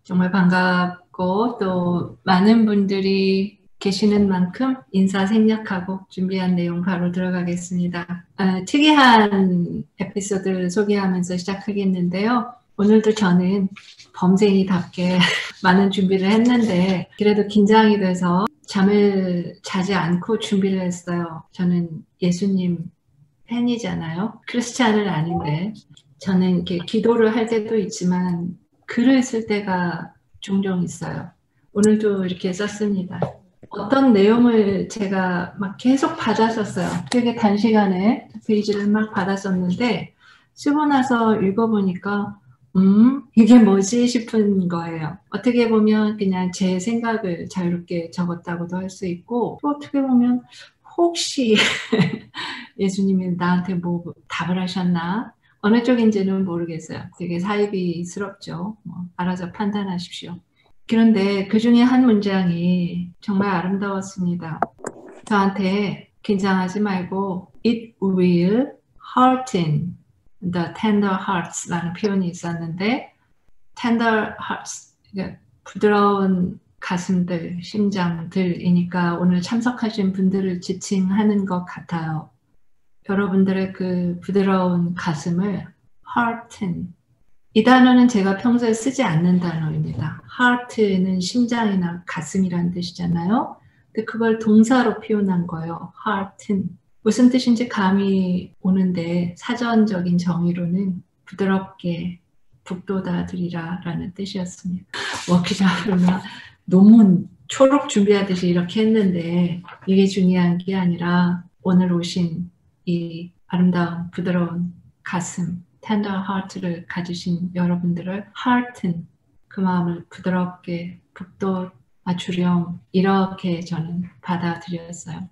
정말 반갑고 또 많은 분들이 계시는 만큼 인사 생략하고 준비한 내용 바로 들어가겠습니다. 특이한 에피소드를 소개하면서 시작하겠는데요. 오늘도 저는 범생이답게 많은 준비를 했는데 그래도 긴장이 돼서 잠을 자지 않고 준비를 했어요. 저는 예수님 팬이잖아요. 크리스찬은 아닌데 저는 이렇게 기도를 할 때도 있지만 글을 쓸 때가 종종 있어요. 오늘도 이렇게 썼습니다. 어떤 내용을 제가 막 계속 받았었어요. 되게 단시간에 페이지를 막 받았었는데 쓰고 나서 읽어보니까 이게 뭐지 싶은 거예요. 어떻게 보면 그냥 제 생각을 자유롭게 적었다고도 할 수 있고 또 어떻게 보면 혹시 예수님이 나한테 뭐 답을 하셨나? 어느 쪽인지는 모르겠어요. 되게 사이비스럽죠. 알아서 판단하십시오. 그런데 그 중에 한 문장이 정말 아름다웠습니다. 저한테 긴장하지 말고 It will hearten the tender hearts 라는 표현이 있었는데 tender hearts, 그러니까 부드러운 가슴들, 심장들이니까 오늘 참석하신 분들을 지칭하는 것 같아요. 여러분들의 그 부드러운 가슴을 hearten, 이 단어는 제가 평소에 쓰지 않는 단어입니다. heart는 심장이나 가슴이라는 뜻이잖아요. 근데 그걸 동사로 표현한 거예요. hearten. 무슨 뜻인지 감이 오는데 사전적인 정의로는 부드럽게 북돋아드리라 라는 뜻이었습니다. 워크샵을 논문 초록 준비하듯이 이렇게 했는데 이게 중요한 게 아니라 오늘 오신 이 아름다운 부드러운 가슴, tender heart를 가지신 여러분들을 hearten, 그 마음을 부드럽게 북돋아 주렴, 이렇게 저는 받아들였어요.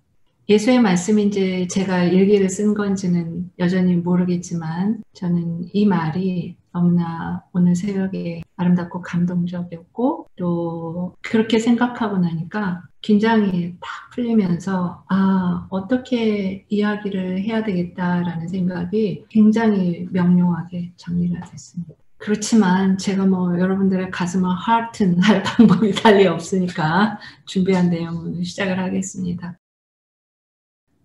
예수의 말씀인지 제가 일기를 쓴 건지는 여전히 모르겠지만 저는 이 말이 너무나 오늘 새벽에 아름답고 감동적이었고 또 그렇게 생각하고 나니까 긴장이 딱 풀리면서 어떻게 이야기를 해야 되겠다라는 생각이 굉장히 명료하게 정리가 됐습니다. 그렇지만 제가 여러분들의 가슴을 hearten 할 방법이 달리 없으니까 준비한 내용을 시작을 하겠습니다.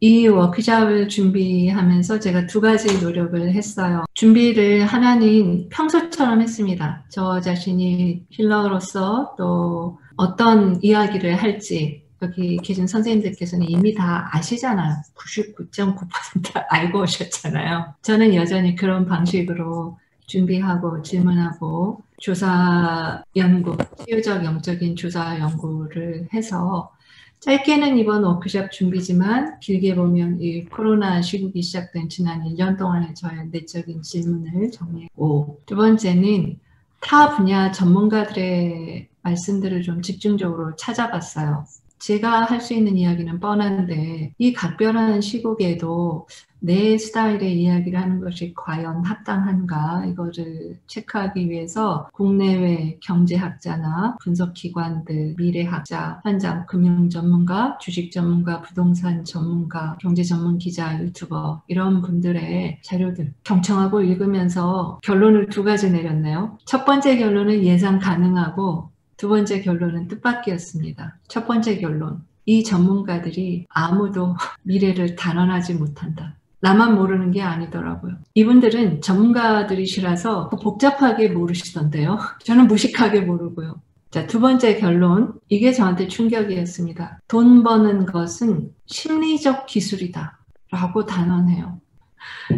이 워크숍을 준비하면서 제가 두 가지 노력을 했어요. 준비를 하나는 평소처럼 했습니다. 저 자신이 힐러로서 또 어떤 이야기를 할지 여기 계신 선생님들께서는 이미 다 아시잖아요. 99.9% 알고 오셨잖아요. 저는 여전히 그런 방식으로 준비하고 질문하고 조사 연구, 치유적 영적인 조사 연구를 해서 짧게는 이번 워크숍 준비지만 길게 보면 이 코로나 시국이 시작된 지난 1년 동안의 저의 내적인 질문을 정리했고, 두 번째는 타 분야 전문가들의 말씀들을 좀 집중적으로 찾아봤어요. 제가 할 수 있는 이야기는 뻔한데 이 각별한 시국에도 내 스타일의 이야기를 하는 것이 과연 합당한가, 이거를 체크하기 위해서 국내외 경제학자나 분석기관들, 미래학자, 현장 금융 전문가, 주식 전문가, 부동산 전문가, 경제 전문 기자, 유튜버 이런 분들의 자료들 경청하고 읽으면서 결론을 두 가지 내렸네요. 첫 번째 결론은 예상 가능하고 두 번째 결론은 뜻밖이었습니다. 첫 번째 결론, 이 전문가들이 아무도 미래를 단언하지 못한다. 나만 모르는 게 아니더라고요. 이분들은 전문가들이시라서 복잡하게 모르시던데요. 저는 무식하게 모르고요. 자, 두 번째 결론, 이게 저한테 충격이었습니다. 돈 버는 것은 심리적 기술이다 라고 단언해요.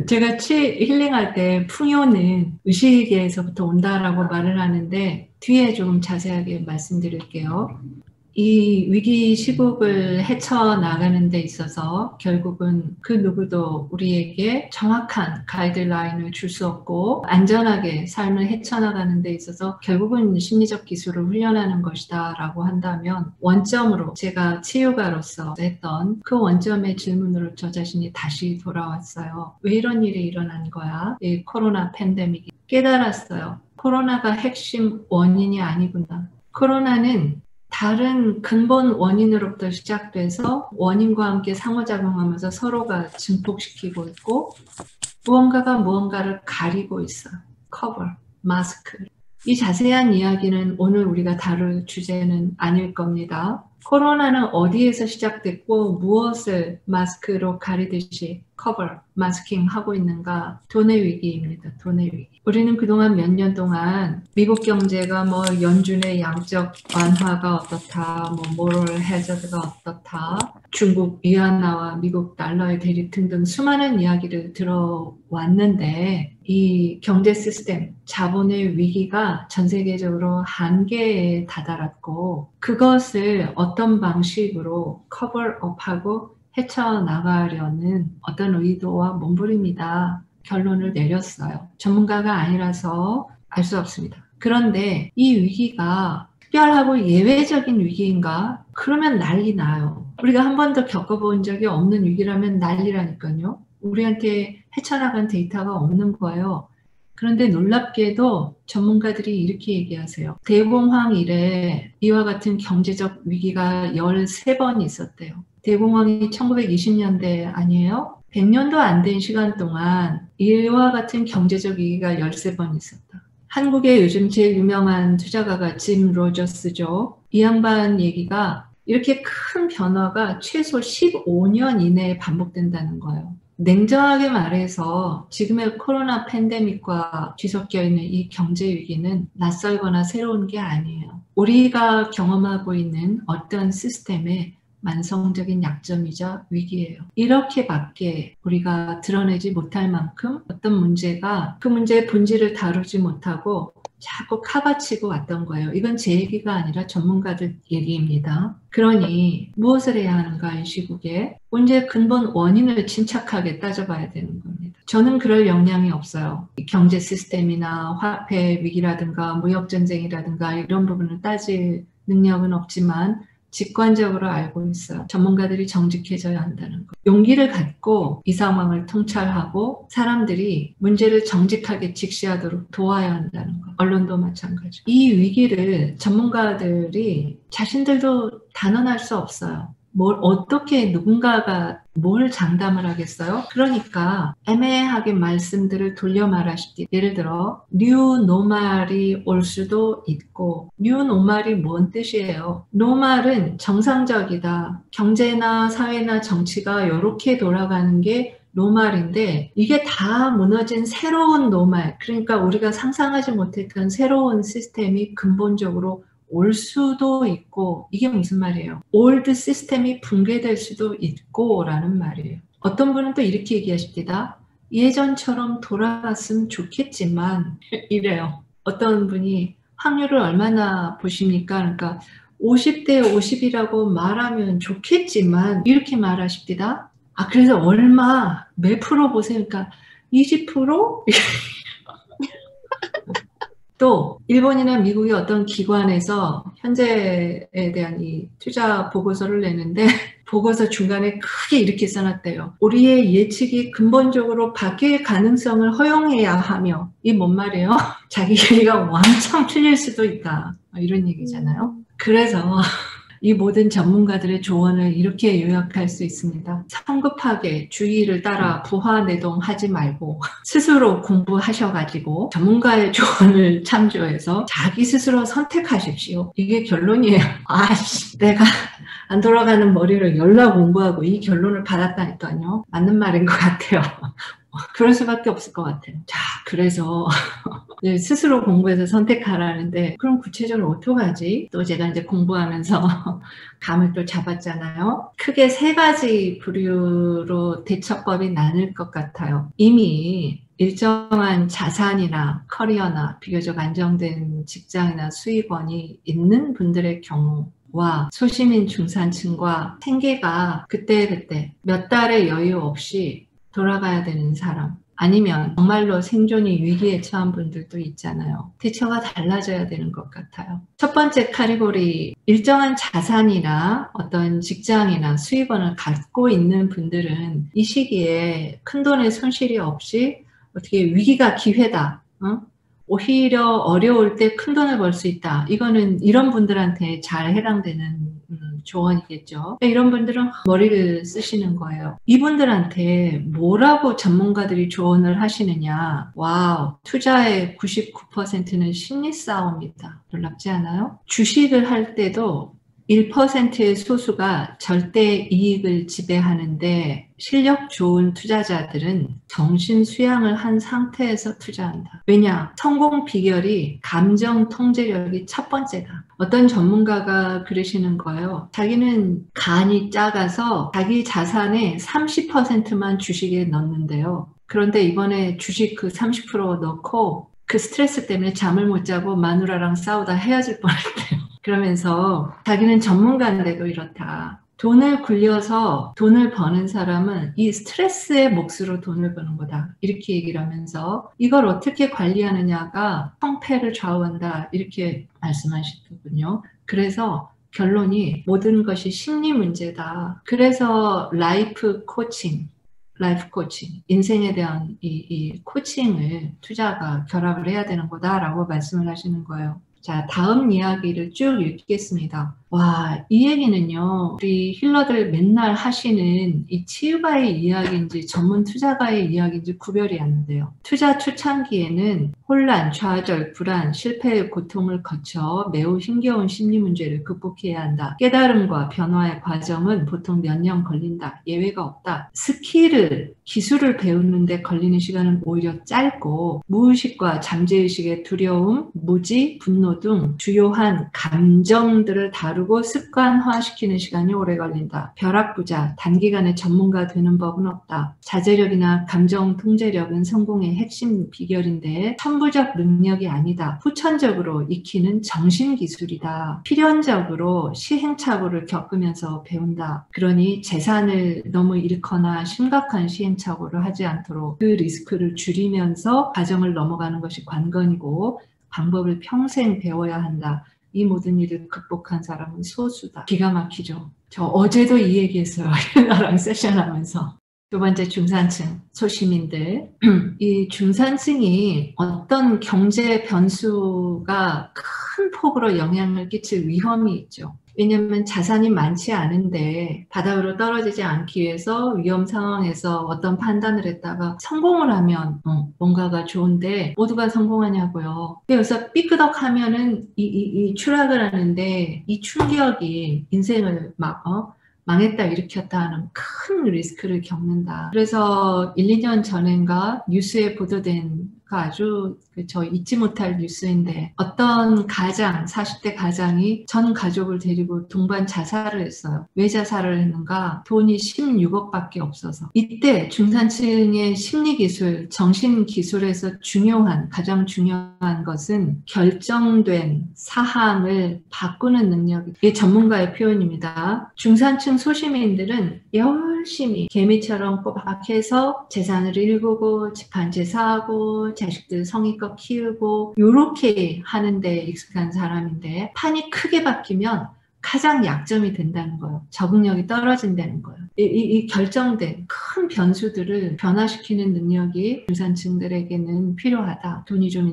제가 힐링할 때 풍요는 의식에서부터 온다라고 말을 하는데 뒤에 조금 자세하게 말씀드릴게요. 이 위기 시국을 헤쳐나가는 데 있어서 결국은 그 누구도 우리에게 정확한 가이드라인을 줄 수 없고 안전하게 삶을 헤쳐나가는 데 있어서 결국은 심리적 기술을 훈련하는 것이다 라고 한다면 원점으로 제가 치유가로서 했던 그 원점의 질문으로 저 자신이 다시 돌아왔어요. 왜 이런 일이 일어난 거야? 이 코로나 팬데믹이. 깨달았어요. 코로나가 핵심 원인이 아니구나. 코로나는 다른 근본 원인으로부터 시작돼서 원인과 함께 상호작용하면서 서로가 증폭시키고 있고 무언가가 무언가를 가리고 있어. 커버, 마스크. 이 자세한 이야기는 오늘 우리가 다룰 주제는 아닐 겁니다. 코로나는 어디에서 시작됐고 무엇을 마스크로 가리듯이 커버, 마스킹 하고 있는가? 돈의 위기입니다. 돈의 위기. 우리는 그동안 몇 년 동안 미국 경제가 뭐 연준의 양적 완화가 어떻다, 뭐 모럴 해저드가 어떻다, 중국 위안화와 미국 달러의 대립 등등 수많은 이야기를 들어왔는데 이 경제 시스템, 자본의 위기가 전 세계적으로 한계에 다다랐고 그것을 어떤 방식으로 커버업하고 헤쳐나가려는 어떤 의도와 몸부림이다 결론을 내렸어요. 전문가가 아니라서 알 수 없습니다. 그런데 이 위기가 특별하고 예외적인 위기인가? 그러면 난리 나요. 우리가 한 번도 겪어본 적이 없는 위기라면 난리라니까요. 우리한테 헤쳐나간 데이터가 없는 거예요. 그런데 놀랍게도 전문가들이 이렇게 얘기하세요. 대공황 이래 이와 같은 경제적 위기가 13번 있었대요. 대공황이 1920년대 아니에요? 100년도 안 된 시간 동안 이와 같은 경제적 위기가 13번 있었다. 한국의 요즘 제일 유명한 투자가가 짐 로저스죠. 이 양반 얘기가 이렇게 큰 변화가 최소 15년 이내에 반복된다는 거예요. 냉정하게 말해서 지금의 코로나 팬데믹과 뒤섞여 있는 이 경제 위기는 낯설거나 새로운 게 아니에요. 우리가 경험하고 있는 어떤 시스템의 만성적인 약점이자 위기예요. 이렇게밖에 우리가 드러내지 못할 만큼 어떤 문제가 그 문제의 본질을 다루지 못하고 자꾸 카바치고 왔던 거예요. 이건 제 얘기가 아니라 전문가들 얘기입니다. 그러니 무엇을 해야 하는가 이 시국에 문제의 근본 원인을 침착하게 따져봐야 되는 겁니다. 저는 그럴 역량이 없어요. 경제 시스템이나 화폐 위기라든가 무역전쟁이라든가 이런 부분을 따질 능력은 없지만 직관적으로 알고 있어요. 전문가들이 정직해져야 한다는 거. 용기를 갖고 이 상황을 통찰하고 사람들이 문제를 정직하게 직시하도록 도와야 한다는 거. 언론도 마찬가지. 이 위기를 전문가들이 자신들도 단언할 수 없어요. 어떻게 누군가가 뭘 장담을 하겠어요? 그러니까 애매하게 말씀들을 돌려 말하시지. 예를 들어 뉴 노말이 올 수도 있고 뉴 노말이 뭔 뜻이에요? 노말은 정상적이다. 경제나 사회나 정치가 이렇게 돌아가는 게 노말인데 이게 다 무너진 새로운 노말, 그러니까 우리가 상상하지 못했던 새로운 시스템이 근본적으로 올 수도 있고, 이게 무슨 말이에요? 올드 시스템이 붕괴될 수도 있고 라는 말이에요. 어떤 분은 또 이렇게 얘기하십니다. 예전처럼 돌아갔으면 좋겠지만 이래요. 어떤 분이 확률을 얼마나 보십니까? 그러니까 50대 50이라고 말하면 좋겠지만 이렇게 말하십니다. 아, 그래서 얼마 몇 프로 보세요? 그러니까 20%? 또 일본이나 미국의 어떤 기관에서 현재에 대한 이 투자 보고서를 내는데 보고서 중간에 크게 이렇게 써놨대요. 우리의 예측이 근본적으로 바뀔 가능성을 허용해야 하며, 이 뭔 말이에요? 자기 얘기가 왕창 틀릴 수도 있다. 이런 얘기잖아요. 그래서 이 모든 전문가들의 조언을 이렇게 요약할 수 있습니다. 성급하게 주의를 따라 부하내동하지 말고 스스로 공부하셔가지고 전문가의 조언을 참조해서 자기 스스로 선택하십시오. 이게 결론이에요. 아이씨, 내가 안 돌아가는 머리를 열라 공부하고 이 결론을 받았다니까요. 맞는 말인 것 같아요. 그럴 수밖에 없을 것 같아요. 자, 그래서 스스로 공부해서 선택하라는데 그럼 구체적으로 어떡하지? 또 제가 이제 공부하면서 감을 또 잡았잖아요. 크게 3가지 부류로 대처법이 나눌 것 같아요. 이미 일정한 자산이나 커리어나 비교적 안정된 직장이나 수입원이 있는 분들의 경우와 소시민 중산층과 생계가 그때그때 몇 달의 여유 없이 돌아가야 되는 사람, 아니면 정말로 생존이 위기에 처한 분들도 있잖아요. 대처가 달라져야 되는 것 같아요. 첫 번째 카테고리, 일정한 자산이나 어떤 직장이나 수입원을 갖고 있는 분들은 이 시기에 큰돈의 손실이 없이 어떻게 위기가 기회다. 오히려 어려울 때 큰돈을 벌 수 있다. 이거는 이런 분들한테 잘 해당되는 조언이겠죠. 이런 분들은 머리를 쓰시는 거예요. 이분들한테 뭐라고 전문가들이 조언을 하시느냐. 와우, 투자의 99%는 심리 싸움이다. 놀랍지 않아요? 주식을 할 때도 1%의 소수가 절대 이익을 지배하는데 실력 좋은 투자자들은 정신 수양을 한 상태에서 투자한다. 왜냐? 성공 비결이 감정 통제력이 첫 번째다. 어떤 전문가가 그러시는 거예요. 자기는 간이 작아서 자기 자산의 30%만 주식에 넣는데요. 그런데 이번에 주식 그 30% 넣고 그 스트레스 때문에 잠을 못 자고 마누라랑 싸우다 헤어질 뻔했대요. 그러면서 자기는 전문가인데도 이렇다. 돈을 굴려서 돈을 버는 사람은 이 스트레스의 몫으로 돈을 버는 거다. 이렇게 얘기를 하면서 이걸 어떻게 관리하느냐가 성패를 좌우한다. 이렇게 말씀하시더군요. 그래서 결론이 모든 것이 심리 문제다. 그래서 라이프 코칭, 인생에 대한 이 코칭을 투자가 결합을 해야 되는 거다라고 말씀을 하시는 거예요. 자, 다음 이야기를 쭉 읽겠습니다. 와, 이 얘기는요, 우리 힐러들 맨날 하시는 이 치유가의 이야기인지 전문 투자가의 이야기인지 구별이 안 돼요. 투자 초창기에는 혼란, 좌절, 불안, 실패의 고통을 거쳐 매우 힘겨운 심리 문제를 극복해야 한다. 깨달음과 변화의 과정은 보통 몇 년 걸린다. 예외가 없다. 기술을 배우는데 걸리는 시간은 오히려 짧고 무의식과 잠재의식의 두려움, 무지, 분노 등 주요한 감정들을 다루고 습관화시키는 시간이 오래 걸린다. 벼락부자, 단기간에 전문가 되는 법은 없다. 자제력이나 감정 통제력은 성공의 핵심 비결인데 천부적 능력이 아니다. 후천적으로 익히는 정신기술이다. 필연적으로 시행착오를 겪으면서 배운다. 그러니 재산을 너무 잃거나 심각한 시행착오를 하지 않도록 그 리스크를 줄이면서 과정을 넘어가는 것이 관건이고 방법을 평생 배워야 한다. 이 모든 일을 극복한 사람은 소수다. 기가 막히죠. 저 어제도 이 얘기했어요. 나랑 세션하면서. 두 번째, 중산층, 소시민들. 이 중산층이 어떤 경제 변수가 큰 폭으로 영향을 끼칠 위험이 있죠. 왜냐하면 자산이 많지 않은데 바닥으로 떨어지지 않기 위해서 위험 상황에서 어떤 판단을 했다가 성공을 하면 뭔가가 좋은데 모두가 성공하냐고요. 그래서 삐끄덕하면은 이 추락을 하는데 이 충격이 인생을 망했다 일으켰다 하는 큰 리스크를 겪는다. 그래서 1, 2년 전인가 뉴스에 보도된 아주 저 잊지 못할 뉴스인데 어떤 가장 40대 가장이 전 가족을 데리고 동반 자살을 했어요. 왜 자살을 했는가? 돈이 16억밖에 없어서. 이때 중산층의 심리기술, 정신기술에서 가장 중요한 것은 결정된 사항을 바꾸는 능력. 이게 전문가의 표현입니다. 중산층 소시민들은 열심히 개미처럼 꼬박해서 재산을 일구고 집한채 사고 자식들 성의껏 키우고 요렇게 하는데 익숙한 사람인데 판이 크게 바뀌면 가장 약점이 된다는 거예요. 적응력이 떨어진다는 거예요. 이 결정된 큰 변수들을 변화시키는 능력이 중산층들에게는 필요하다. 돈이 좀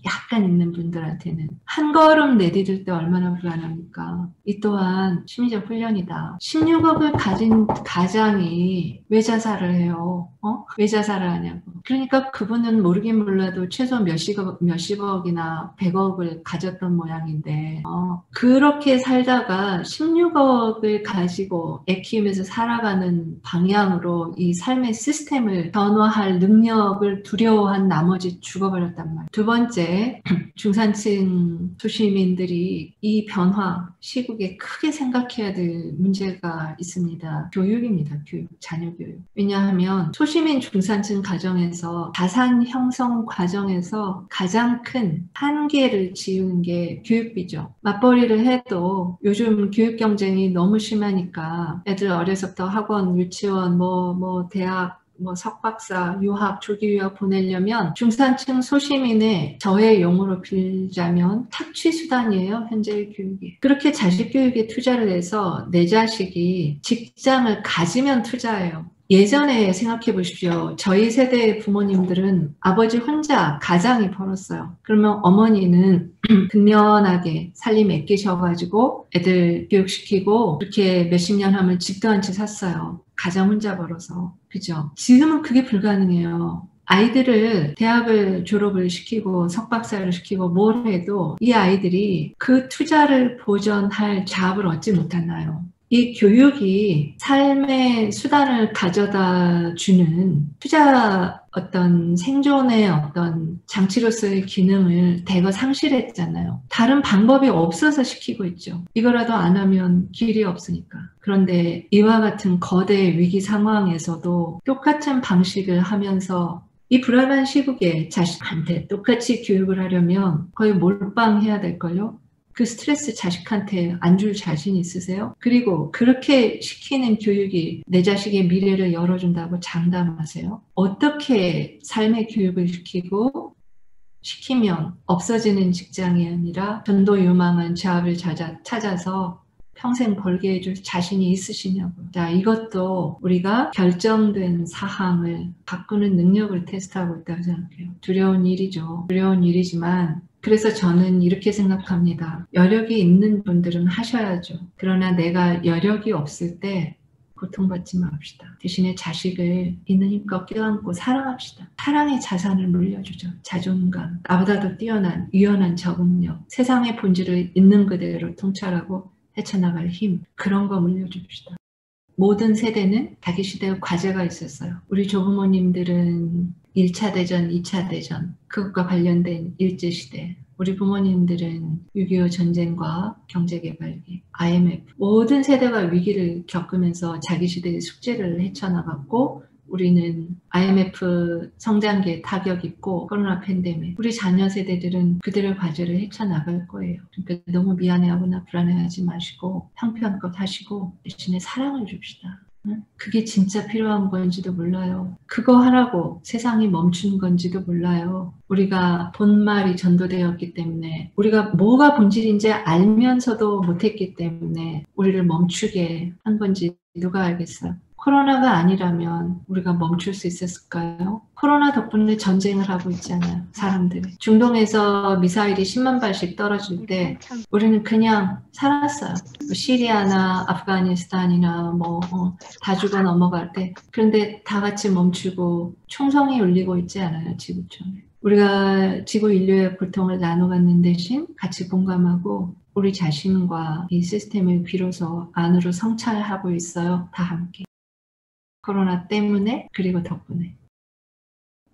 약간 있는 분들한테는. 한 걸음 내디딜 때 얼마나 불안합니까? 이 또한 심리적 훈련이다. 16억을 가진 가장이 왜 자살을 해요? 왜 자살을 하냐고. 그러니까 그분은 모르긴 몰라도 최소 몇십억이나 100억을 가졌던 모양인데 그렇게 살다가 16억을 가지고 애 키우면서 살아가는 방향으로 이 삶의 시스템을 변화할 능력을 두려워한 나머지 죽어버렸단 말이에요. 두 번째, 중산층 소시민들이 이 변화 시국에 크게 생각해야 될 문제가 있습니다. 교육입니다. 자녀 교육. 왜냐하면 소시민 중산층 가정에서 자산 형성 과정에서 가장 큰 한계를 지우는 게 교육비죠. 맞벌이를 해도 요즘 교육 경쟁이 너무 심하니까 애들 어려서부터 학원, 유치원, 대학, 석박사, 유학, 조기 유학 보내려면 중산층 소시민의 저의 용어로 빌자면 착취 수단이에요. 현재의 교육이. 그렇게 자식 교육에 투자를 해서 내 자식이 직장을 가지면 투자해요. 예전에 생각해 보십시오. 저희 세대의 부모님들은 아버지 혼자 가장이 벌었어요. 그러면 어머니는 근면하게 살림 맡기셔가지고 애들 교육시키고 그렇게 몇십 년 하면 집도 한 채 샀어요. 가장 혼자 벌어서. 그죠? 지금은 그게 불가능해요. 아이들을 대학을 졸업을 시키고 석박사를 시키고 뭘 해도 이 아이들이 그 투자를 보전할 자업을 얻지 못하나요? 이 교육이 삶의 수단을 가져다 주는 투자 어떤 생존의 어떤 장치로서의 기능을 대거 상실했잖아요. 다른 방법이 없어서 시키고 있죠. 이거라도 안 하면 길이 없으니까. 그런데 이와 같은 거대 위기 상황에서도 똑같은 방식을 하면서 이 불안한 시국에 자식한테 똑같이 교육을 하려면 거의 몰빵해야 될걸요? 그 스트레스 자식한테 안 줄 자신 있으세요? 그리고 그렇게 시키는 교육이 내 자식의 미래를 열어준다고 장담하세요? 어떻게 삶의 교육을 시키면 없어지는 직장이 아니라 전도 유망한 자업을 찾아서 평생 벌게 해줄 자신이 있으시냐고요. 자, 이것도 우리가 결정된 사항을 바꾸는 능력을 테스트하고 있다고 생각해요. 두려운 일이죠. 두려운 일이지만 그래서 저는 이렇게 생각합니다. 여력이 있는 분들은 하셔야죠. 그러나 내가 여력이 없을 때 고통받지 맙시다. 대신에 자식을 있는 힘껏 껴안고 사랑합시다. 사랑의 자산을 물려주죠. 자존감, 나보다도 뛰어난 유연한 적응력, 세상의 본질을 있는 그대로 통찰하고 헤쳐나갈 힘, 그런 거 물려줍시다. 모든 세대는 자기 시대의 과제가 있었어요. 우리 조부모님들은 1차 대전, 2차 대전, 그것과 관련된 일제시대, 우리 부모님들은 6.25 전쟁과 경제개발기, IMF, 모든 세대가 위기를 겪으면서 자기 시대의 숙제를 헤쳐나갔고 우리는 IMF 성장기에 타격 입고 코로나 팬데믹, 우리 자녀 세대들은 그들의 과제를 헤쳐나갈 거예요. 그러니까 너무 미안해하거나 불안해하지 마시고 형편껏 하시고 대신에 사랑을 줍시다. 그게 진짜 필요한 건지도 몰라요. 그거 하라고 세상이 멈춘 건지도 몰라요. 우리가 본말이 전도되었기 때문에 우리가 뭐가 본질인지 알면서도 못했기 때문에 우리를 멈추게 한 건지 누가 알겠어요. 코로나가 아니라면 우리가 멈출 수 있었을까요? 코로나 덕분에 전쟁을 하고 있잖아요. 사람들이. 중동에서 미사일이 10만 발씩 떨어질 때 우리는 그냥 살았어요. 시리아나 아프가니스탄이나 다 죽어 넘어갈 때. 그런데 다 같이 멈추고 총성이 울리고 있지 않아요. 지구촌에. 우리가 지구 인류의 고통을 나눠받는 대신 같이 공감하고 우리 자신과 이 시스템을 비로소 안으로 성찰하고 있어요. 다 함께. 코로나 때문에 그리고 덕분에.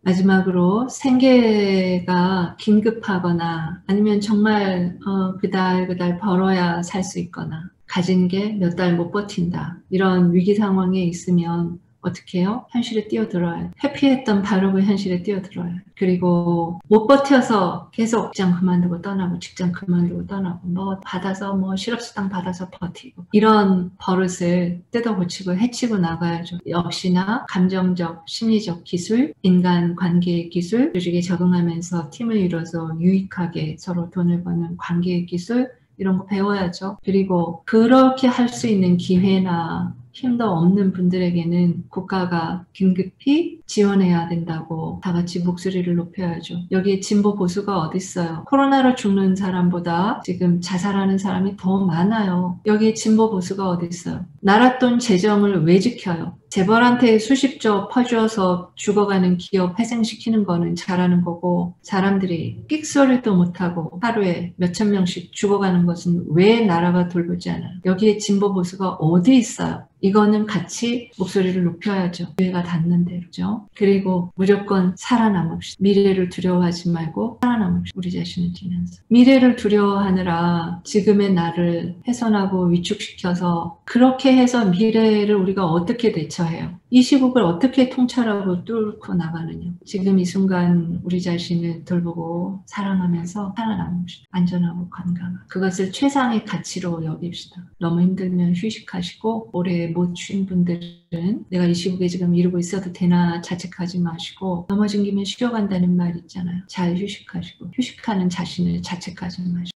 마지막으로 생계가 긴급하거나 아니면 정말 그달 벌어야 살 수 있거나 가진 게 몇 달 못 버틴다. 이런 위기 상황에 있으면 어떻게 해요? 현실에 뛰어들어요. 회피했던 바로 그 현실에 뛰어들어요. 그리고 못 버텨서 계속 직장 그만두고 떠나고 직장 그만두고 떠나고 받아서 실업수당 받아서 버티고 이런 버릇을 뜯어 고치고 해치고 나가야죠. 역시나 감정적, 심리적 기술, 인간관계의 기술, 조직에 적응하면서 팀을 이뤄서 유익하게 서로 돈을 버는 관계의 기술 이런 거 배워야죠. 그리고 그렇게 할 수 있는 기회나 힘도 없는 분들에게는 국가가 긴급히 지원해야 된다고 다 같이 목소리를 높여야죠. 여기에 진보 보수가 어디 있어요? 코로나로 죽는 사람보다 지금 자살하는 사람이 더 많아요. 여기에 진보 보수가 어디 있어요? 나라 돈 재정을 왜 지켜요? 재벌한테 수십조 퍼주어서 죽어가는 기업 회생시키는 거는 잘하는 거고 사람들이 끽소리도 못하고 하루에 몇천 명씩 죽어가는 것은 왜 나라가 돌보지 않아요? 여기에 진보 보수가 어디 있어요? 이거는 같이 목소리를 높여야죠. 기회가 닿는 대로죠. 그리고 무조건 살아남읍시다. 미래를 두려워하지 말고 살아남읍시다. 우리 자신을 지면서. 미래를 두려워하느라 지금의 나를 훼손하고 위축시켜서 그렇게 해서 미래를 우리가 어떻게 대처해요? 이 시국을 어떻게 통찰하고 뚫고 나가느냐. 지금 이 순간 우리 자신을 돌보고 사랑하면서 살아남읍시다. 안전하고 건강하고. 그것을 최상의 가치로 여깁시다. 너무 힘들면 휴식하시고 올해 못 쉰 분들은 내가 이 시국에 지금 이러고 있어도 되나 자책하지 마시고 넘어진 김에 쉬어간다는 말 있잖아요. 잘 휴식하시고 휴식하는 자신을 자책하지 마시고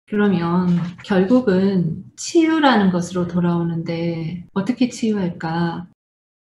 그러면 결국은 치유라는 것으로 돌아오는데 어떻게 치유할까?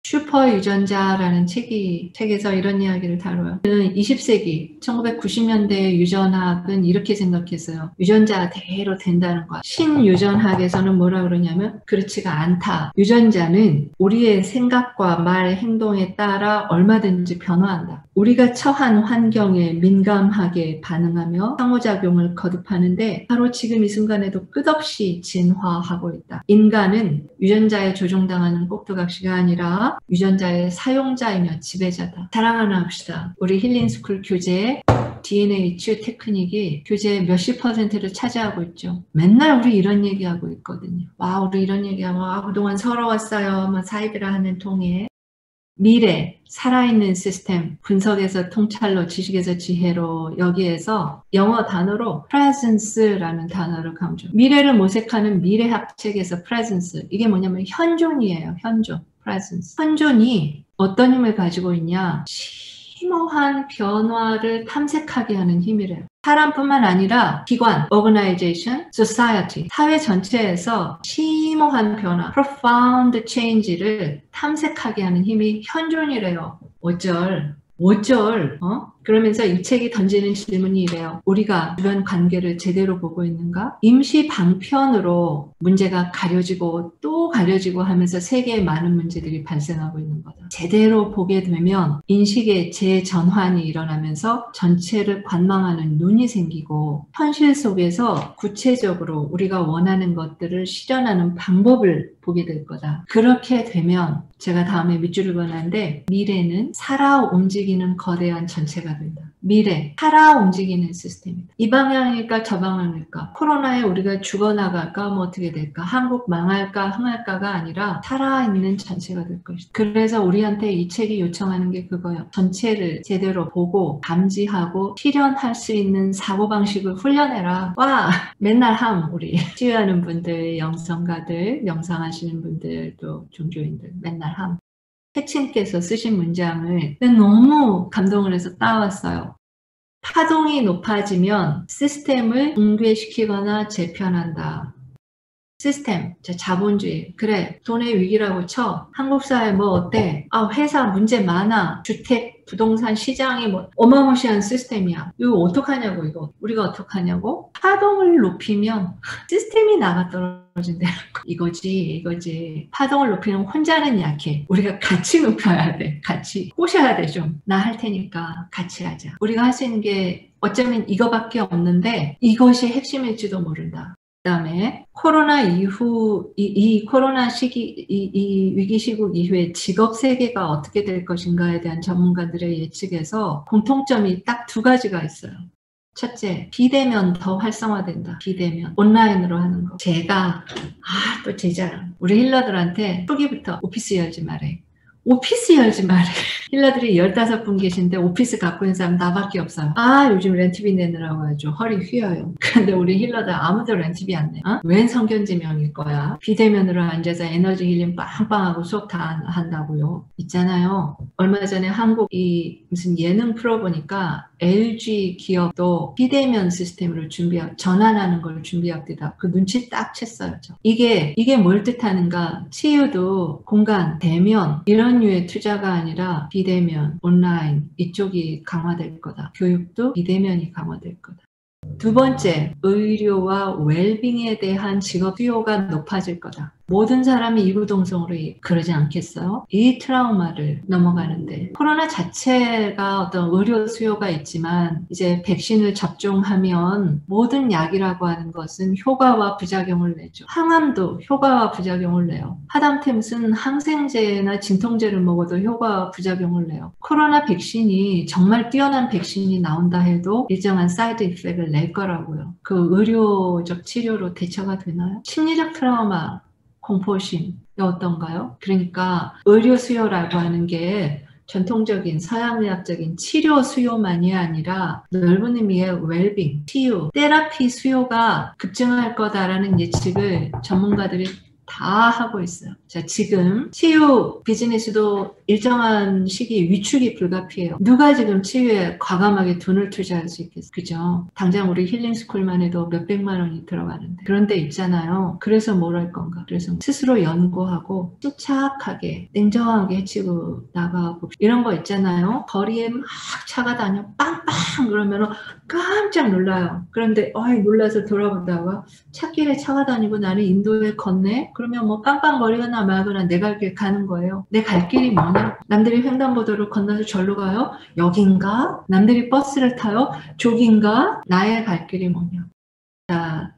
슈퍼 유전자라는 책에서 이런 이야기를 다뤄요. 20세기 1990년대 유전학은 이렇게 생각했어요. 유전자대로 된다는 거야. 신유전학에서는 뭐라 그러냐면 그렇지가 않다. 유전자는 우리의 생각과 말, 행동에 따라 얼마든지 변화한다. 우리가 처한 환경에 민감하게 반응하며 상호작용을 거듭하는데 바로 지금 이 순간에도 끝없이 진화하고 있다. 인간은 유전자에 조종당하는 꼭두각시가 아니라 유전자의 사용자이며 지배자다. 자랑 하나 합시다. 우리 힐링스쿨 교재에 DNA 치유 테크닉이 교재 몇십 %를 차지하고 있죠. 맨날 우리 이런 얘기하고 있거든요. 와, 우리 이런 얘기하고 그동안 서러웠어요. 사이비라 하는 통에 미래, 살아있는 시스템, 분석에서 통찰로, 지식에서 지혜로, 여기에서 영어 단어로 presence라는 단어를 강조. 미래를 모색하는 미래학 책에서 presence, 이게 뭐냐면 현존이에요. 현존, presence. 현존이 어떤 힘을 가지고 있냐? 심오한 변화를 탐색하게 하는 힘이래요. 사람뿐만 아니라 기관, organization, society, 사회 전체에서 심오한 변화, profound change를 탐색하게 하는 힘이 현존이래요. 어쩔? 그러면서 이 책이 던지는 질문이 이래요. 우리가 주변 관계를 제대로 보고 있는가? 임시 방편으로 문제가 가려지고 또 가려지고 하면서 세계에 많은 문제들이 발생하고 있는 거다. 제대로 보게 되면 인식의 재전환이 일어나면서 전체를 관망하는 눈이 생기고 현실 속에서 구체적으로 우리가 원하는 것들을 실현하는 방법을 보게 될 거다. 그렇게 되면 제가 다음에 밑줄을 그었는데 미래는 살아 움직이는 거대한 전체가 된다. 미래, 살아 움직이는 시스템이다. 이 방향일까 저 방향일까? 코로나에 우리가 죽어나갈까 뭐 어떻게 될까? 한국 망할까 흥할까가 아니라 살아있는 전체가 될 것이다. 그래서 우리한테 이 책이 요청하는 게 그거예요. 전체를 제대로 보고 감지하고 실현할 수 있는 사고방식을 훈련해라. 와! 맨날 우리 치유하는 분들, 영성가들, 명상하시는 분들도 종교인들 맨날 패친께서 쓰신 문장을 너무 감동을 해서 따왔어요. 파동이 높아지면 시스템을 붕괴시키거나 재편한다. 시스템, 자본주의. 그래, 돈의 위기라고 쳐. 한국 사회 뭐 어때? 회사 문제 많아. 주택, 부동산 시장이 뭐 어마무시한 시스템이야. 이거 어떡하냐고 이거. 우리가 어떡하냐고? 파동을 높이면 시스템이 나가 떨어진다는 거. 이거지. 파동을 높이면 혼자는 약해. 우리가 같이 높여야 돼. 같이 꼬셔야 돼 좀. 나 할 테니까 같이 하자. 우리가 할 수 있는 게 어쩌면 이거밖에 없는데 이것이 핵심일지도 모른다. 그다음에 코로나 이후 이 코로나 시기 이 위기 시국 이후에 직업 세계가 어떻게 될 것인가에 대한 전문가들의 예측에서 공통점이 딱 두 가지가 있어요. 첫째, 비대면 더 활성화된다. 비대면 온라인으로 하는 거. 제가 또 제 자랑. 우리 힐러들한테 초기부터 오피스 열지 말래. 오피스 열지 말래. 힐러들이 15분 계신데 오피스 갖고 있는 사람 나밖에 없어요. 요즘 렌트비 내느라고 하죠. 허리 휘어요. 근데 우리 힐러들 아무도 렌트비 안 내. 웬 성견지명일 거야. 비대면으로 앉아서 에너지 힐링 빵빵하고 수업 다 한다고요. 있잖아요. 얼마 전에 한국 무슨 예능 프로 보니까 LG 기업도 비대면 시스템으로 전환하는 걸 준비합니다. 그 눈치 딱 챘어요. 이게 뭘 뜻하는가? 치유도 공간, 대면 이런 류의 투자가 아니라 비대면, 온라인 이쪽이 강화될 거다. 교육도 비대면이 강화될 거다. 두 번째, 의료와 웰빙에 대한 직업 수요가 높아질 거다. 모든 사람이 이구동성으로 그러지 않겠어요? 이 트라우마를 넘어가는데 코로나 자체가 어떤 의료 수요가 있지만 이제 백신을 접종하면 모든 약이라고 하는 것은 효과와 부작용을 내죠. 항암도 효과와 부작용을 내요. 하다못해 항생제나 진통제를 먹어도 효과와 부작용을 내요. 코로나 백신이 정말 뛰어난 백신이 나온다 해도 일정한 사이드 이펙트를 낼 거라고요. 그 의료적 치료로 대처가 되나요? 심리적 트라우마 공포심이 어떤가요? 그러니까 의료 수요라고 하는 게 전통적인 서양의학적인 치료 수요만이 아니라 넓은 의미의 웰빙, 치유, 테라피 수요가 급증할 거다라는 예측을 전문가들이 다 하고 있어요. 자, 지금 치유 비즈니스도 일정한 시기 위축이 불가피해요. 누가 지금 치유에 과감하게 돈을 투자할 수 있겠어요? 그죠? 당장 우리 힐링스쿨만 해도 몇백만 원이 들어가는데 그런 데 있잖아요. 그래서 뭘 할 건가? 그래서 스스로 연구하고 침착하게 냉정하게 치고 나가고 이런 거 있잖아요. 거리에 막 차가 다녀 빵빵 그러면 깜짝 놀라요. 그런데 놀라서 돌아보다가 차길에 차가 다니고 나는 인도에 걷네? 그러면 뭐 빵빵거리거나 말거나 내 갈 길 가는 거예요. 내 갈 길이 뭐냐? 남들이 횡단보도를 건너서 절로 가요? 여긴가? 남들이 버스를 타요? 저긴가? 나의 갈 길이 뭐냐? 자,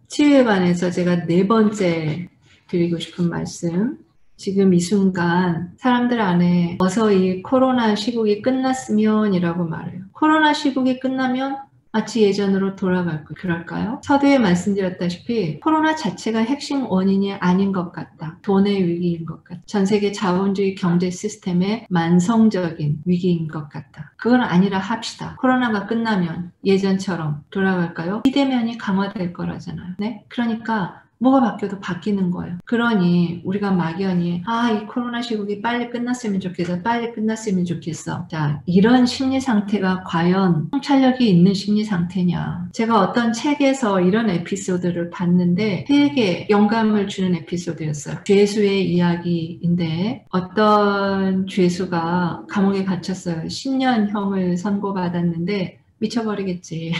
치유에 관해서 제가 4번째 드리고 싶은 말씀. 지금 이 순간 사람들 안에 어서 이 코로나 시국이 끝났으면 이라고 말해요. 코로나 시국이 끝나면 마치 예전으로 돌아갈 거 그럴까요? 서두에 말씀드렸다시피 코로나 자체가 핵심 원인이 아닌 것 같다. 돈의 위기인 것 같다. 전 세계 자본주의 경제 시스템의 만성적인 위기인 것 같다. 그건 아니라 합시다. 코로나가 끝나면 예전처럼 돌아갈까요? 비대면이 강화될 거라잖아요. 네? 그러니까 뭐가 바뀌어도 바뀌는 거예요. 그러니 우리가 막연히 이 코로나 시국이 빨리 끝났으면 좋겠어. 빨리 끝났으면 좋겠어. 자, 이런 심리 상태가 과연 통찰력이 있는 심리 상태냐. 제가 어떤 책에서 이런 에피소드를 봤는데 되게 영감을 주는 에피소드였어요. 죄수의 이야기인데 어떤 죄수가 감옥에 갇혔어요. 10년형을 선고받았는데 미쳐버리겠지.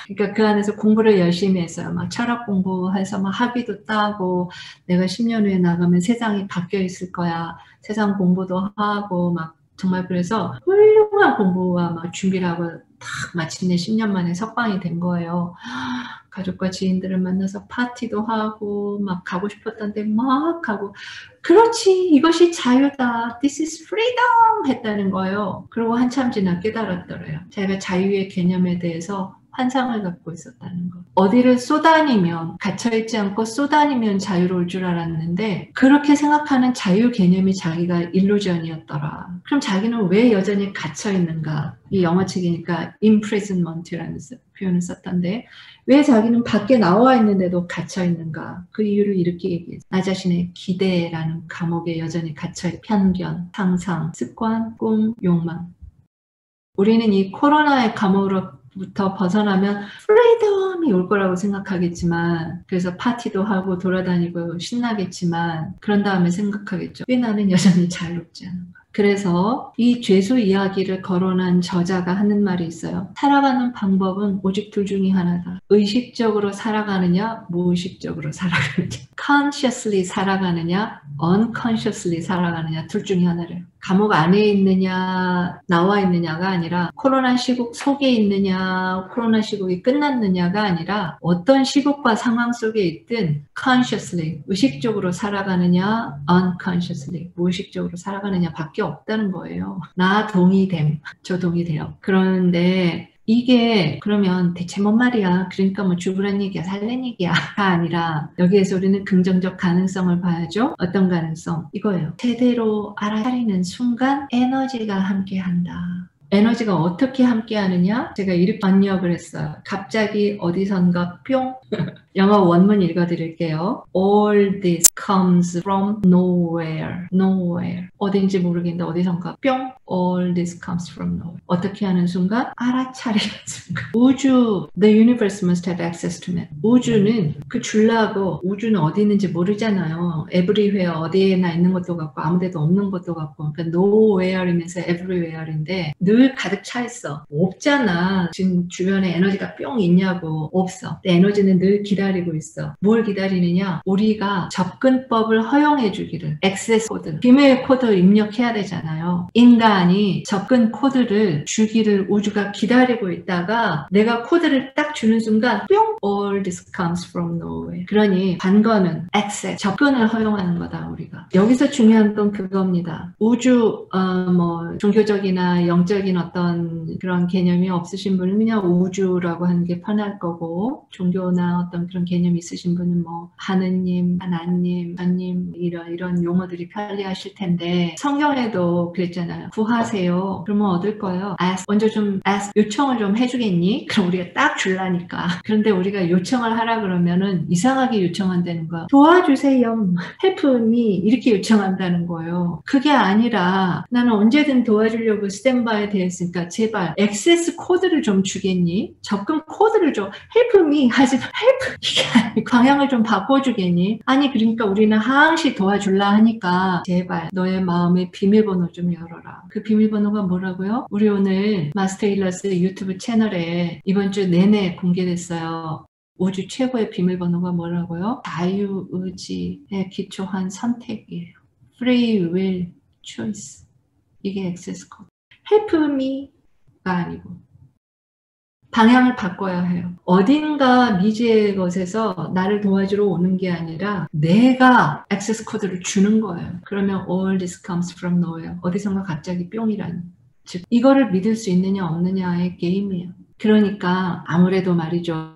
그러니까 그 안에서 공부를 열심히 했어요. 막 철학 공부해서 막 학위도 따고 내가 10년 후에 나가면 세상이 바뀌어 있을 거야. 세상 공부도 하고 막 정말 그래서 훌륭한 공부와 막 준비를 하고 딱 마침내 10년 만에 석방이 된 거예요. 가족과 지인들을 만나서 파티도 하고 막 가고 싶었던 데 막 가고 그렇지 이것이 자유다. This is freedom 했다는 거예요. 그리고 한참 지나 깨달았더래요. 자기가 자유의 개념에 대해서 환상을 갖고 있었다는 거. 어디를 쏘다니면 갇혀있지 않고 쏘다니면 자유로울 줄 알았는데 그렇게 생각하는 자유 개념이 자기가 일루전이었더라. 그럼 자기는 왜 여전히 갇혀있는가? 이 영어 책이니까 imprisonment라는 표현을 썼던데 왜 자기는 밖에 나와 있는데도 갇혀있는가? 그 이유를 이렇게 얘기해요. 나 자신의 기대라는 감옥에 여전히 갇혀있는 편견, 상상, 습관, 꿈, 욕망. 우리는 이 코로나의 감옥으로부터 벗어나면 프리덤이 올 거라고 생각하겠지만 그래서 파티도 하고 돌아다니고 신나겠지만 그런 다음에 생각하겠죠. 왜 나는 여전히 자유롭지 않은가? 그래서 이 죄수 이야기를 거론한 저자가 하는 말이 있어요. 살아가는 방법은 오직 둘 중에 하나다. 의식적으로 살아가느냐, 무의식적으로 살아가느냐. consciously 살아가느냐, unconsciously 살아가느냐 둘 중에 하나래요. 감옥 안에 있느냐, 나와 있느냐가 아니라 코로나 시국 속에 있느냐, 코로나 시국이 끝났느냐가 아니라 어떤 시국과 상황 속에 있든 consciously, 의식적으로 살아가느냐, unconsciously, 무의식적으로 살아가느냐 밖에 없다는 거예요. 나 동의됨, 저 동의돼요. 그런데 이게 그러면 대체 뭔 말이야? 그러니까 뭐 죽으란 얘기야, 살란 얘기야가 아니라 여기에서 우리는 긍정적 가능성을 봐야죠. 어떤 가능성? 이거예요. 제대로 알아차리는 순간 에너지가 함께한다. 에너지가 어떻게 함께하느냐? 제가 이렇게 번역을 했어요. 갑자기 어디선가 뿅! 영어 원문 읽어드릴게요. All this comes from nowhere. Nowhere. 어딘지 모르겠는데 어디선가 뿅! All this comes from nowhere. 어떻게 하는 순간? 알아차리는 순간. 우주, the universe must have access to man. 우주는 그 줄라고 우주는 어디 있는지 모르잖아요. everywhere 어디에나 있는 것도 같고 아무데도 없는 것도 같고 그러니까 nowhere이면서 everywhere인데 늘 가득 차 있어. 없잖아. 지금 주변에 에너지가 뿅 있냐고. 없어. 근데 에너지는 늘 기다리고 있어. 뭘 기다리느냐? 우리가 접근법을 허용해 주기를. 액세스 코드, 비밀 코드 입력해야 되잖아요. 인간이 접근 코드를 주기를 우주가 기다리고 있다가 내가 코드를 딱 주는 순간 뿅! All this comes from nowhere. 그러니 관건은 액세스, 접근을 허용하는 거다 우리가. 여기서 중요한 건 그겁니다. 우주 뭐 종교적이나 영적인 어떤 그런 개념이 없으신 분은 그냥 우주라고 하는 게 편할 거고 종교나 어떤 그런 개념이 있으신 분은 뭐 하느님, 하나님, 전님 이런 용어들이 편리하실 텐데 성경에도 그랬잖아요. 구하세요. 그러면 얻을 거예요. Ask, 먼저 좀 ask, 요청을 좀 해주겠니? 그럼 우리가 딱 줄라니까. 그런데 우리가 우리가 요청을 하라 그러면은 이상하게 요청한다는 거야. 도와주세요. help me 이렇게 요청한다는 거예요. 그게 아니라 나는 언제든 도와주려고 스탠바이에 되어 있으니까 제발 액세스 코드를 좀 주겠니? 접근 코드를 좀 help me 하지 help 이게 아니고 방향을 좀 바꿔주겠니? 아니 그러니까 우리는 항시 도와줄라 하니까 제발 너의 마음의 비밀번호 좀 열어라. 그 비밀번호가 뭐라고요? 우리 오늘 마스터 힐러스 유튜브 채널에 이번 주 내내 공개됐어요. 우주 최고의 비밀번호가 뭐라고요? 자유의지에 기초한 선택이에요. Free will choice. 이게 액세스 코드. Help me가 아니고 방향을 바꿔야 해요. 어딘가 미지의 것에서 나를 도와주러 오는 게 아니라 내가 액세스 코드를 주는 거예요. 그러면 all this comes from nowhere. 어디선가 갑자기 뿅이라는. 즉 이거를 믿을 수 있느냐 없느냐의 게임이에요. 그러니까 아무래도 말이죠.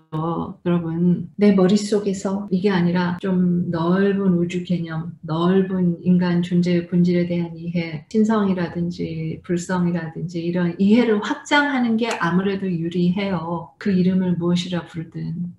여러분 내 머릿속에서 이게 아니라 좀 넓은 우주 개념, 넓은 인간 존재의 본질에 대한 이해, 신성이라든지 불성이라든지 이런 이해를 확장하는 게 아무래도 유리해요. 그 이름을 무엇이라 부르든.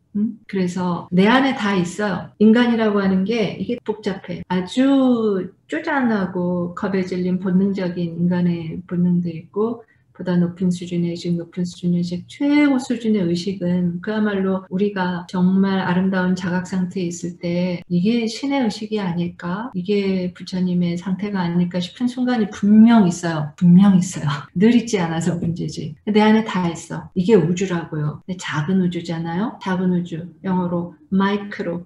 그래서 내 안에 다 있어요. 인간이라고 하는 게 이게 복잡해. 아주 쪼잔하고 겁에 질린 본능적인 인간의 본능도 있고 보다 높은 수준의 의식, 높은 수준의 의식, 최고 수준의 의식은 그야말로 우리가 정말 아름다운 자각 상태에 있을 때 이게 신의 의식이 아닐까? 이게 부처님의 상태가 아닐까 싶은 순간이 분명 있어요. 분명 있어요. 늘 있지 않아서 문제지. 내 안에 다 있어. 이게 우주라고요. 근데 작은 우주잖아요. 작은 우주. 영어로 마이크로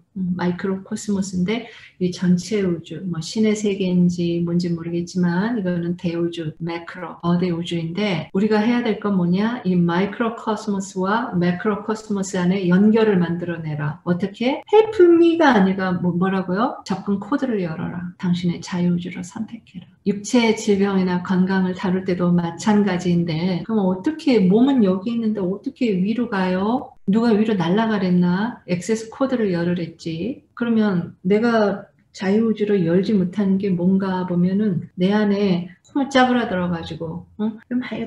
코스모스인데 이 전체 우주, 뭐 신의 세계인지 뭔지 모르겠지만 이거는 대우주, 매크로, 거대 우주인데 우리가 해야 될 건 뭐냐? 이 마이크로 코스모스와 매크로 코스모스 안에 연결을 만들어내라. 어떻게? help me가 아니라 뭐라고요? 접근 코드를 열어라. 당신의 자유우주로 선택해라. 육체의 질병이나 건강을 다룰 때도 마찬가지인데 그럼 어떻게 몸은 여기 있는데 어떻게 위로 가요? 누가 위로 날아가랬나? 액세스 코드를 열으랬지. 그러면 내가 자유우주로 열지 못하는 게 뭔가 보면은 내 안에 숨을 짜부라들어가지고 막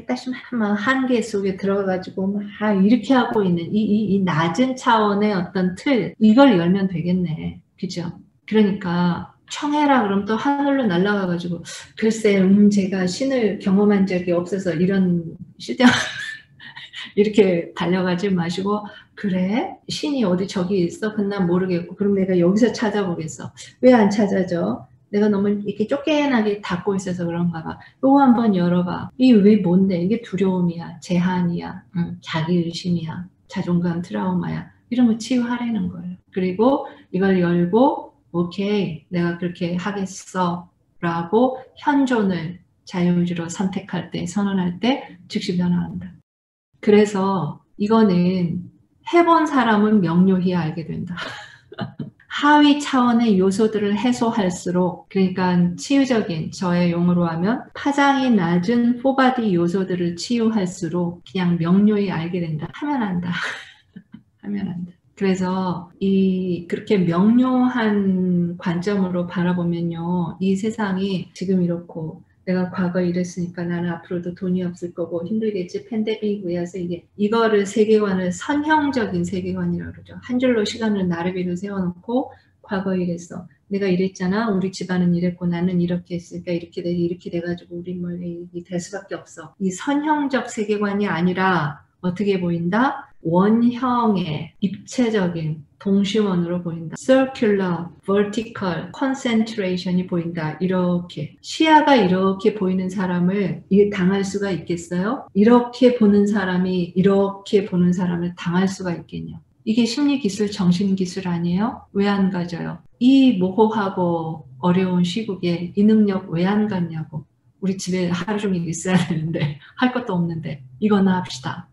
다시 막 한계 속에 들어가가지고 막 이렇게 하고 있는 이 낮은 차원의 어떤 틀 이걸 열면 되겠네. 그죠? 그러니까 청해라 그러면 또 하늘로 날아가가지고 글쎄 제가 신을 경험한 적이 없어서 이런 시대가 이렇게 달려가지 마시고 그래? 신이 어디 저기 있어? 그건 난 모르겠고 그럼 내가 여기서 찾아보겠어. 왜 안 찾아져? 내가 너무 이렇게 쫓겨나게 닫고 있어서 그런가 봐. 요거 한번 열어봐. 이게 왜 뭔데? 이게 두려움이야. 제한이야. 자기의심이야. 자존감 트라우마야. 이런 거 치유하라는 거예요. 그리고 이걸 열고 오케이 내가 그렇게 하겠어 라고 현존을 자유주로 선택할 때 선언할 때 즉시 변화한다. 그래서 이거는 해본 사람은 명료히 알게 된다. 하위 차원의 요소들을 해소할수록 그러니까 치유적인 저의 용어로 하면 파장이 낮은 포바디 요소들을 치유할수록 그냥 명료히 알게 된다. 하면 안다. 하면 안다. 그래서 그렇게 명료한 관점으로 바라보면요. 이 세상이 지금 이렇고 내가 과거에 이랬으니까 나는 앞으로도 돈이 없을 거고 힘들겠지. 팬데믹 위해서 이거를 세계관을 선형적인 세계관이라고 그러죠. 한 줄로 시간을 나르비로 세워놓고 과거에 이랬어. 내가 이랬잖아. 우리 집안은 이랬고 나는 이렇게 했으니까 이렇게 돼가지고 우리 뭐 될 수밖에 없어. 이 선형적 세계관이 아니라 어떻게 보인다? 원형의 입체적인 동시원으로 보인다. circular, vertical, concentration이 보인다. 이렇게 시야가 이렇게 보이는 사람을 당할 수가 있겠어요? 이렇게 보는 사람이 이렇게 보는 사람을 당할 수가 있겠냐? 이게 심리기술, 정신기술 아니에요? 왜 안 가져요? 이 모호하고 어려운 시국에 이 능력 왜 안 갖냐고. 우리 집에 하루 종일 있어야 되는데 할 것도 없는데 이거나 합시다.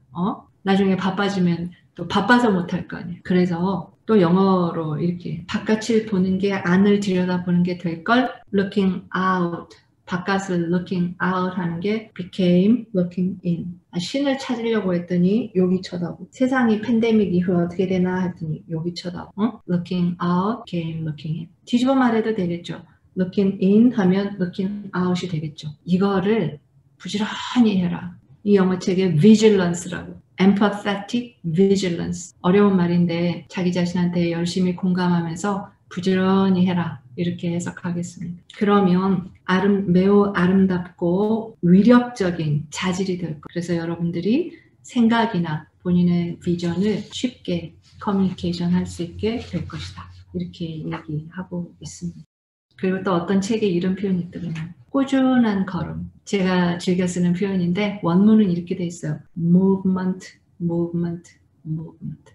나중에 바빠지면 또 바빠서 못할 거 아니에요. 그래서 또 영어로 이렇게 바깥을 보는 게 안을 들여다보는 게 될 걸 looking out. 바깥을 looking out 하는 게 became looking in. 신을 찾으려고 했더니 여기 쳐다보고 세상이 팬데믹 이후에 어떻게 되나 했더니 여기 쳐다보고 looking out became looking in. 뒤집어 말해도 되겠죠. looking in 하면 looking out이 되겠죠. 이거를 부지런히 해라. 이 영어책에 vigilance라고. empathetic vigilance. 어려운 말인데 자기 자신한테 열심히 공감하면서 부지런히 해라. 이렇게 해석하겠습니다. 그러면 매우 아름답고 위력적인 자질이 될 거예요. 그래서 여러분들이 생각이나 본인의 비전을 쉽게 커뮤니케이션 할 수 있게 될 것이다. 이렇게 얘기하고 있습니다. 그리고 또 어떤 책에 이런 표현이 있더라고요. 꾸준한 걸음. 제가 즐겨 쓰는 표현인데 원문은 이렇게 돼 있어요. movement, movement, movement.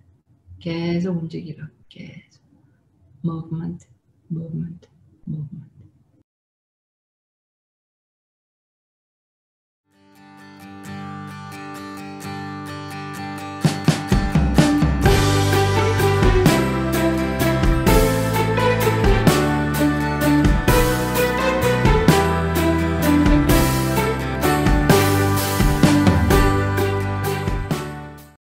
계속 움직이라. 계속. movement, movement, movement.